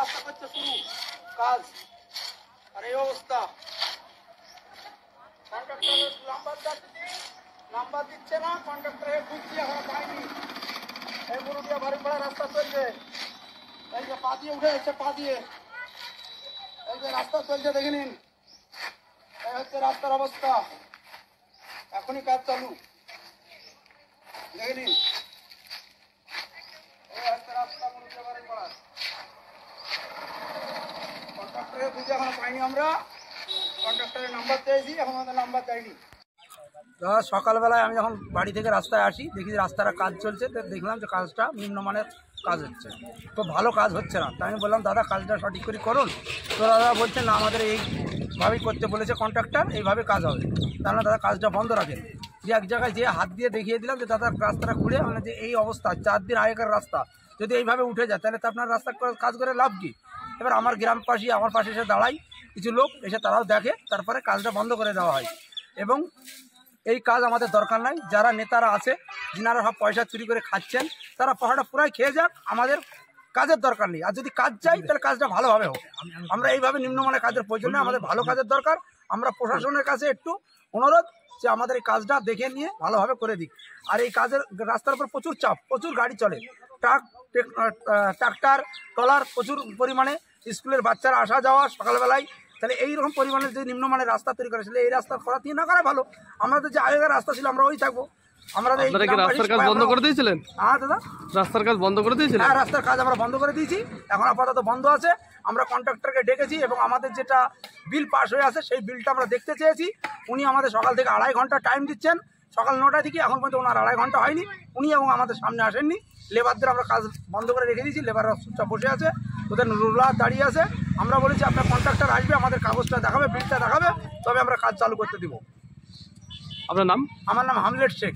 রাস্তা করছে শুরু কাজ, আর এই অবস্থা। কন্ট্রাক্টরের নাম্বার দিচ্ছে না, কন্ট্রাক্টরের বুঝছি এখনো পাইনি। এই মুরুবিয়া বাড়িপাড়া রাস্তা চলছে, এই যে পা দিয়ে উঠে যাচ্ছে, পা দিয়ে এই যে রাস্তা চলছে দেখে নিন। এই হচ্ছে রাস্তার অবস্থা, এখনই কাজ চালু দেখে নিন। এই হচ্ছে রাস্তা মুরুবিয়া বাড়িপাড়া। কন্ট্রাক্টরের বুঝে এখনো পাইনি আমরা, কন্ট্রাক্টরের নাম্বার চেয়েছি, এখন আমাদের নাম্বার চাইনি। সকালবেলায় আমি যখন বাড়ি থেকে রাস্তায় আসি, দেখি রাস্তাটা কাজ চলছে, তো দেখলাম যে কাজটা নিম্নমানের কাজ হচ্ছে, তো ভালো কাজ হচ্ছে না। তাই আমি বললাম দাদা কাজটা সঠিক করে করুন। তো দাদা বলছে না আমাদের এইভাবেই করতে বলেছে কন্ট্রাক্টর, এইভাবে কাজ হবে। তাহলে দাদা কাজটা বন্ধ রাখেন। যে এক জায়গায় যে হাত দিয়ে দেখিয়ে দিলাম যে দাদা রাস্তাটা খুলে, মানে যে এই অবস্থা 4 দিন আগেকার রাস্তা যদি এইভাবে উঠে যায় তাহলে তো আপনার রাস্তা কাজ করে লাভ কি। এবার আমার গ্রামবাসী আমার পাশে এসে দাঁড়ায়, কিছু লোক এসে তারাও দেখে, তারপরে কাজটা বন্ধ করে দেওয়া হয়। এবং এই কাজ আমাদের দরকার নাই। যারা নেতারা আছে, যিনারা সব পয়সা চুরি করে খাচ্ছেন, তারা পয়সাটা পুরাই খেয়ে যাক, আমাদের কাজের দরকার নেই। আর যদি কাজ চাই তাহলে কাজটা ভালোভাবে হোক। আমরা এইভাবে নিম্নমানের কাজের প্রয়োজন নেই, আমাদের ভালো কাজের দরকার। আমরা প্রশাসনের কাছে একটু অনুরোধ যে আমাদের এই কাজটা দেখে নিয়ে ভালোভাবে করে দিক। আর এই কাজের রাস্তার উপর প্রচুর চাপ, প্রচুর গাড়ি চলে, ট্রাক্টর ট্রলার প্রচুর পরিমাণে, স্কুলের বাচ্চারা আসা যাওয়া সকালবেলায়। তাহলে এইরকম পরিমাণে যদি নিম্নমানের রাস্তা তৈরি করেছিল, এই রাস্তা করা দিয়ে না করা ভালো। আমাদের যে আগেকার রাস্তা ছিল আমরা ওই থাকবো। আমরা রাস্তার কাজ বন্ধ করে দিয়েছিলেন? হ্যাঁ দাদা, রাস্তার কাজ বন্ধ করে দিয়েছিলেন? হ্যাঁ, রাস্তার কাজ আমরা বন্ধ করে দিয়েছি, এখন আপাতত বন্ধ আছে। আমরা কন্ট্রাক্টরকে ডেকেছি এবং আমাদের যেটা বিল পাস হয়ে আছে সেই বিলটা আমরা দেখতে চেয়েছি। উনি আমাদের সকাল থেকে 2.5 ঘন্টা টাইম দিচ্ছেন, সকাল 9টা থেকে এখন পর্যন্ত ওনার 2.5 ঘন্টা হয়নি। উনি এবং আমাদের সামনে আসেননি। লেবারদের আমরা কাজ বন্ধ করে রেখে দিয়েছি, লেবাররা চুপচাপ বসে আছে, ওদের রোলার দাঁড়িয়ে আছে। আমরা বলেছি আপনার কন্ট্রাক্টর আসবে, আমাদের কাগজটা দেখাবে, বিলটা দেখাবে, তবে আমরা কাজ চালু করতে দিব। আপনার নাম? আমার নাম হামলেট শেখ।